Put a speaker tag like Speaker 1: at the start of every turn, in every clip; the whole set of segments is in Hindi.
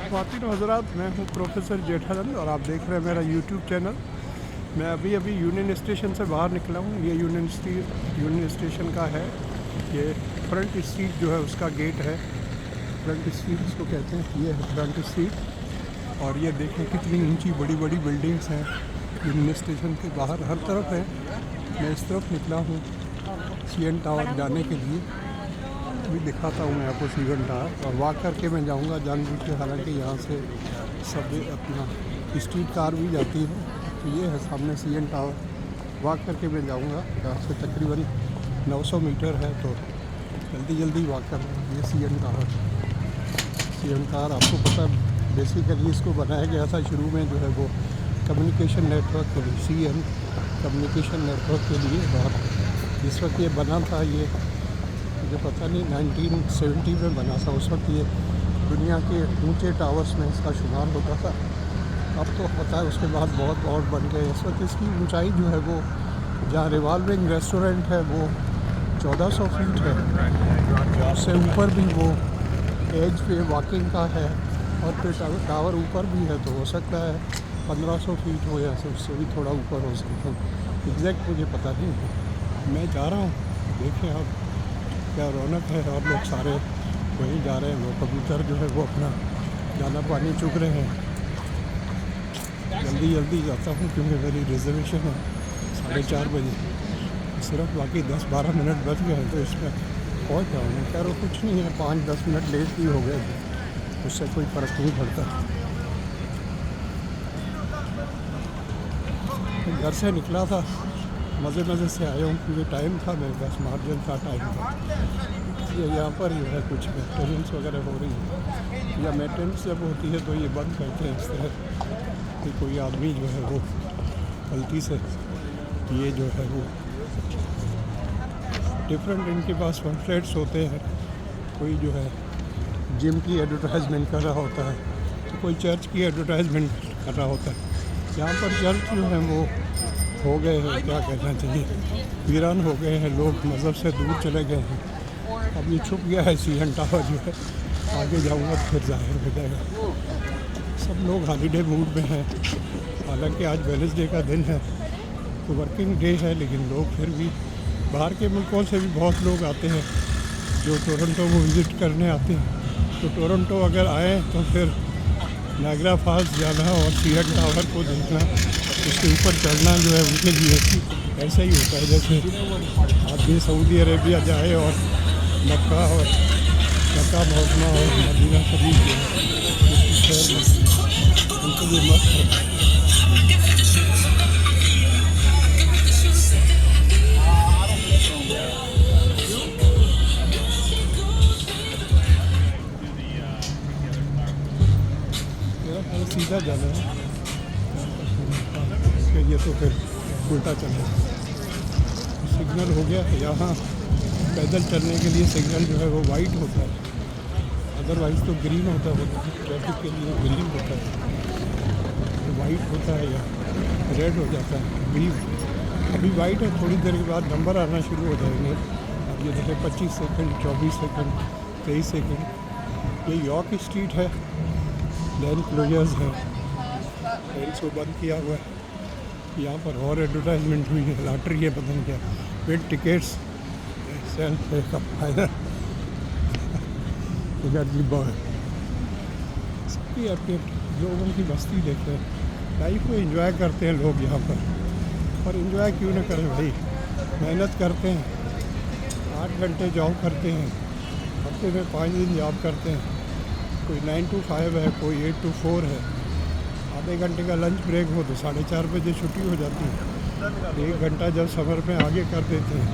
Speaker 1: ख्वातीन और हज़रात, मैं हूँ प्रोफेसर जेठानंद और आप देख रहे हैं मेरा यूट्यूब चैनल। मैं अभी यूनियन स्टेशन से बाहर निकला हूँ। ये यूनियन स्टेशन का है। ये फ्रंट स्ट्रीट जो है उसका गेट है। फ्रंट स्ट्रीट इसको कहते हैं। ये है फ्रंट स्ट्रीट और ये देखें कितनी ऊंची बड़ी बड़ी बिल्डिंग्स हैं यूनियन स्टेशन के बाहर हर तरफ है। मैं इस तरफ निकला हूँ CN टावर जाने के लिए। अभी दिखाता हूँ मैं आपको CN टावर और वॉक करके मैं जाऊँगा जानबूझ के, हालांकि यहाँ से सब अपना स्ट्रीट कार भी जाती है। तो ये है सामने CN टावर। वॉक करके मैं जाऊँगा, यहाँ से तकरीबन 900 मीटर है, तो जल्दी वॉक कर रहा हूँ। ये CN टावर आपको पता, बेसिकली इसको बनाया गया था शुरू में जो है वो कम्युनिकेशन नेटवर्क के लिए, CN कम्युनिकेशन नेटवर्क के लिए। और जिस वक्त ये बना था, ये मुझे पता नहीं 1970 में बना था। उस वक्त ये दुनिया के ऊंचे टावर्स में इसका शुमार होता था। अब तो पता है उसके बाद बहुत और बन गए। इस वक्त इसकी ऊंचाई जो है वो, जहाँ रिवॉल्विंग रेस्टोरेंट है, वो 1400 फीट है। उससे ऊपर भी वो एज पे वॉकिंग का है और फिर टावर ऊपर भी है, तो हो सकता है 1500 फीट हो या उससे भी थोड़ा ऊपर हो सकता है। एग्जैक्ट मुझे पता नहीं है। मैं जा रहा हूँ, देखें आप क्या रौनक है। और लोग सारे वहीं जा रहे हैं। वो कबूतर जो है वो अपना दाना पानी चुग रहे हैं। जल्दी जाता हूँ क्योंकि मेरी रिजर्वेशन है 4:30 बजे। सिर्फ बाकी 10-12 मिनट बच गए हैं, तो इसमें पहुँच जाऊँगा। खैर कुछ नहीं है, 5-10 मिनट लेट भी हो गए, उससे कोई फ़र्क नहीं पड़ता। घर से निकला था, मज़े से आया हूँ क्योंकि टाइम था मेरे पास, मार्जिन था टाइम का। ये यहाँ पर जो है कुछ मेंटेनेंस वगैरह हो रही है, या मेंटेनेंस जब होती है तो ये बंद करते हैं इस तरह कि कोई आदमी जो है वो गलती से, ये जो है वो डिफरेंट इनके पास पम्फलेट्स होते हैं। कोई जो है जिम की एडवर्टाइजमेंट कर रहा होता है, तो कोई चर्च की एडवर्टाइजमेंट कर रहा होता है। यहाँ पर चर्च जो है वो हो गए हैं, क्या कहना चाहिए, वीरान हो गए हैं। लोग मज़हब से दूर चले गए हैं। अब ये छुप गया है CN टावर जो है। आगे जाऊँगा तो फिर ज़ाहिर हो जाएगा। सब लोग हॉलीडे मूड में हैं। हालांकि आज वेडनेसडे का दिन है, तो वर्किंग डे है, लेकिन लोग फिर भी बाहर के मुल्कों से भी बहुत लोग आते हैं जो टोरंटो को विज़िट करने आते हैं। तो टोरंटो अगर आए तो फिर नायग्रा फॉल्स जाना और CN टावर को देखना, उसके ऊपर चढ़ना जो है उनके लिए ऐसा ही होता है जैसे आदमी सऊदी अरेबिया जाए और मक्का मौसमा और मदीना शरीफ जो है उनके लिए मस्त है। सीधा जाना है, ये तो फिर उल्टा चलना है। सिग्नल हो गया यहाँ पैदल चलने के लिए। सिग्नल जो है वो वाइट होता है, अदरवाइज़ तो ग्रीन होता है। ट्रैफिक के लिए ग्रीन होता है, तो वाइट होता है या रेड हो जाता है। अभी वाइट है, थोड़ी देर के बाद नंबर आना शुरू हो जाएंगे। अब ये देखें 25 सेकंड, 24 सेकंड, 23 सेकंड। ये यॉर्क स्ट्रीट है, लेन क्लोजर्स है, लेन को बंद किया हुआ है। यहाँ पर और एडवर्टाइजमेंट हुई है, लॉटरी है, पता नहीं क्या, विद टिकट्स सेल्फ का फायदा। जी बॉय सबकी अपनी लोगों की मस्ती देखते हैं, लाइफ को एंजॉय करते हैं लोग यहाँ पर। और एंजॉय क्यों ना करें भाई, मेहनत करते हैं, 8 घंटे जॉब करते हैं, हफ्ते में 5 दिन जॉब करते हैं। कोई 9 to 5 है, कोई 8 to 4 है। आधे घंटे का लंच ब्रेक हो तो 4:30 बजे छुट्टी हो जाती है। 1 घंटा जब समर में आगे कर देते हैं,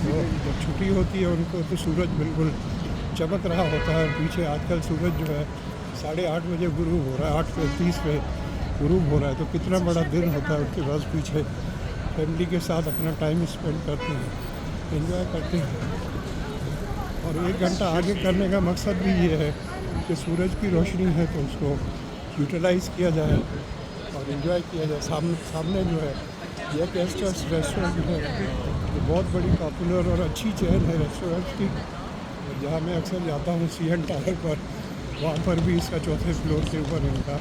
Speaker 1: तो जब छुट्टी होती है उनको तो सूरज बिल्कुल चमक रहा होता है। पीछे आजकल सूरज जो है 8:30 बजे गुरूब हो रहा है, 8:30 पे गुरूब हो रहा है। तो कितना बड़ा दिन होता है उसके बाद। पीछे फैमिली के साथ अपना टाइम स्पेंड करते हैं, एंजॉय करते हैं। और 1 घंटा आगे करने का मकसद भी ये है कि सूरज की रोशनी है तो उसको यूटिलाइज़ किया जाए और एंजॉय किया जाए। सामने जो है ये एस्टर्स रेस्टोरेंट है, ये बहुत बड़ी पॉपुलर और अच्छी चेन है रेस्टोरेंट की, जहाँ मैं अक्सर जाता हूँ CN टावर पर वहाँ पर भी इसका चौथे फ्लोर के ऊपर इनका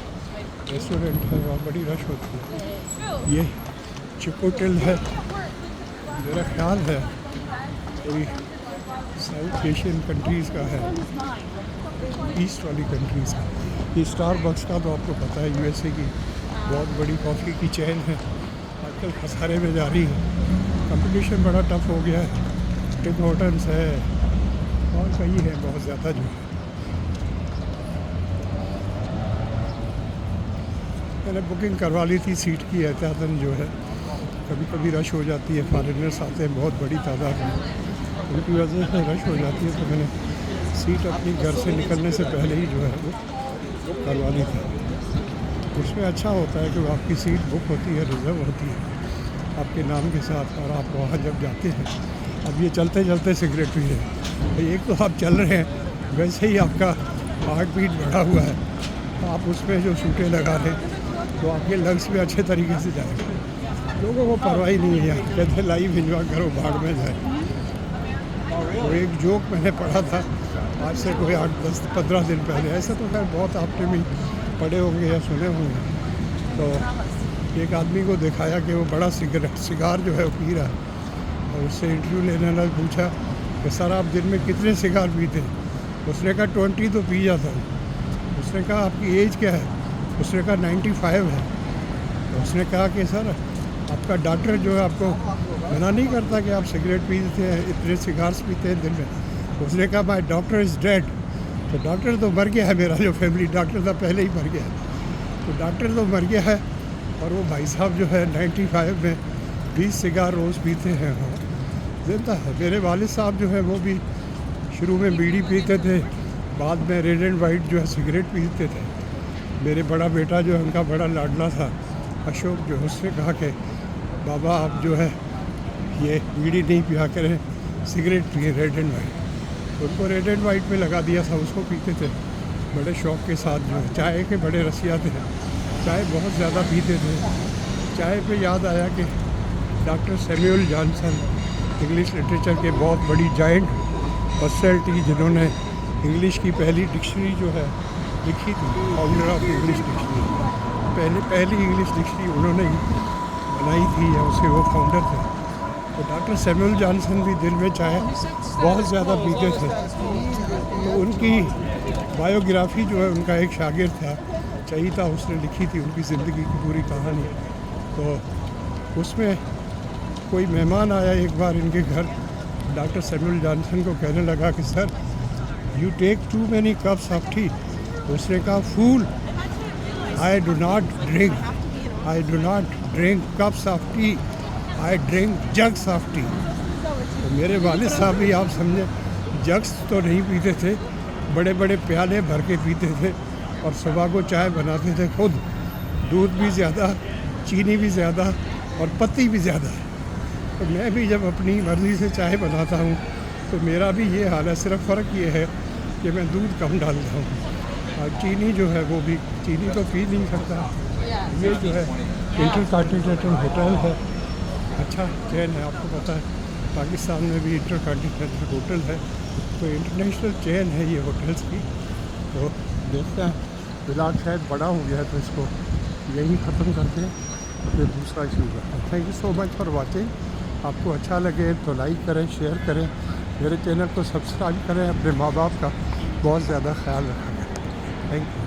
Speaker 1: रेस्टोरेंट है, वहाँ बड़ी रश होती है। ये चिकोटेल है, मेरा ख्याल है कोई साउथ एशियन कंट्रीज़ का है, ईस्ट वाली कंट्रीज़ का। ये स्टारबक्स का तो आपको पता है यूएसए की बहुत बड़ी कॉफ़ी की चेन है, आजकल खसारे में जा रही है, कंपटीशन बड़ा टफ हो गया है। टिम हॉर्टन्स है और कई है बहुत ज़्यादा जो है। मैंने बुकिंग करवा ली थी सीट की एहतियातन जो है, कभी कभी रश हो जाती है, फॉरेनर्स आते हैं बहुत बड़ी तादाद में, उनकी वजह से रश हो जाती है, तो मैंने सीट अपनी घर से निकलने से पहले ही जो है वो बुक करवा ली थी। उसमें अच्छा होता है कि आपकी सीट बुक होती है, रिज़र्व होती है आपके नाम के साथ, और आप वहाँ जब जाते हैं, अब ये चलते चलते सिगरेट पी रहे हैं, एक तो आप चल रहे हैं, वैसे ही आपका हार्ट बीट बढ़ा हुआ है, आप उसमें जो शूटें लगा रहे हैं तो आपके लंग्स में अच्छे तरीके से जाएंगे। लोगों को परवाह ही नहीं है यार, कहते हैं लाइव इंजॉय करो, भाड़ में जाए। वो एक जोक मैंने पढ़ा था आज से कोई 8-10-15 दिन पहले, ऐसा तो खैर बहुत आपने भी पढ़े होंगे या सुने होंगे। तो एक आदमी को दिखाया कि वो बड़ा सिगार जो है वो पी रहा है, और उससे इंटरव्यू लेने वाला पूछा कि सर आप दिन में कितने सिगार पीते हैं? उसने कहा 20 तो पी जाता हूँ। उसने कहा आपकी एज क्या है? उसने कहा 95 है। तो उसने कहा कि सर आपका डॉक्टर जो है आपको मना नहीं करता कि आप सिगरेट पीते हैं, इतने सिगार्स पीते हैं दिन में? उसने कहा माई डॉक्टर इज़ डेड। तो डॉक्टर तो मर गया है, मेरा जो फैमिली डॉक्टर था पहले ही मर गया है, तो डॉक्टर तो मर गया है, और वो भाई साहब जो है 95 में 20 सिगार रोज़ पीते हैं, हाँ जिंदा है। मेरे वालिद साहब जो है वो भी शुरू में बीड़ी पीते थे, बाद में रेड एंड वाइट जो है सिगरेट पीते थे। मेरे बड़ा बेटा जो है उनका बड़ा लाडला था अशोक, जो उसने कहा कि बाबा आप जो है ये बीड़ी नहीं पिया करें, सिगरेट पिए रेड एंड वाइट। उनको रेड एंड वाइट में लगा दिया था, उसको पीते थे बड़े शौक़ के साथ। जो है चाय के बड़े रसिया थे, चाय बहुत ज़्यादा पीते थे। चाय पे याद आया कि doctor Samuel Johnson English literature के बहुत बड़ी जाइंट पर्सनैलिटी, जिन्होंने इंग्लिश की पहली डिक्शनरी जो है लिखी थी, फाउंडर ऑफ इंग्लिश डिक्शनरी, पहली इंग्लिश डिक्शनरी उन्होंने ही बनाई थी, या उसके वो फाउंडर थे। तो डॉक्टर सैमुअल जॉनसन भी दिन में चाय बहुत ज़्यादा पीते थे। तो उनकी बायोग्राफी जो है, उनका एक शागिर्द था चहीता, उसने लिखी थी उनकी ज़िंदगी की पूरी कहानी। तो उसमें कोई मेहमान आया एक बार इनके घर, डॉक्टर सैमुअल जॉनसन को कहने लगा कि sir you take too many cups of tea. उसने कहा fool, I do not drink cups of tea, I drink jugs of tea. तो मेरे वालिद साहब भी आप समझे, जग्स तो नहीं पीते थे, बड़े बड़े प्याले भर के पीते थे, और सुबह को चाय बनाते थे खुद, दूध भी ज़्यादा, चीनी भी ज़्यादा और पत्ती भी ज़्यादा। तो मैं भी जब अपनी मर्ज़ी से चाय बनाता हूँ तो मेरा भी ये हाल है, सिर्फ फ़र्क ये है कि मैं दूध कम डालता हूँ, और चीनी जो है वो भी, चीनी तो पी नहीं सकता। ये जो है इंटरकॉन्टिनेंटल होटल है, अच्छा चेन है, आपको पता है पाकिस्तान में भी इंटरकॉन्टिनेंटल होटल है, तो इंटरनेशनल चेन है ये होटल्स की। तो देखते हैं, फिलहाल शायद बड़ा हो गया है तो इसको यही ख़त्म करते हैं, फिर दूसरा शुरू करते हैं। Thank you so much for watching. आपको अच्छा लगे तो लाइक करें, शेयर करें, मेरे चैनल को सब्सक्राइब करें, अपने माँ बाप का बहुत ज़्यादा ख्याल रखें। Thank you.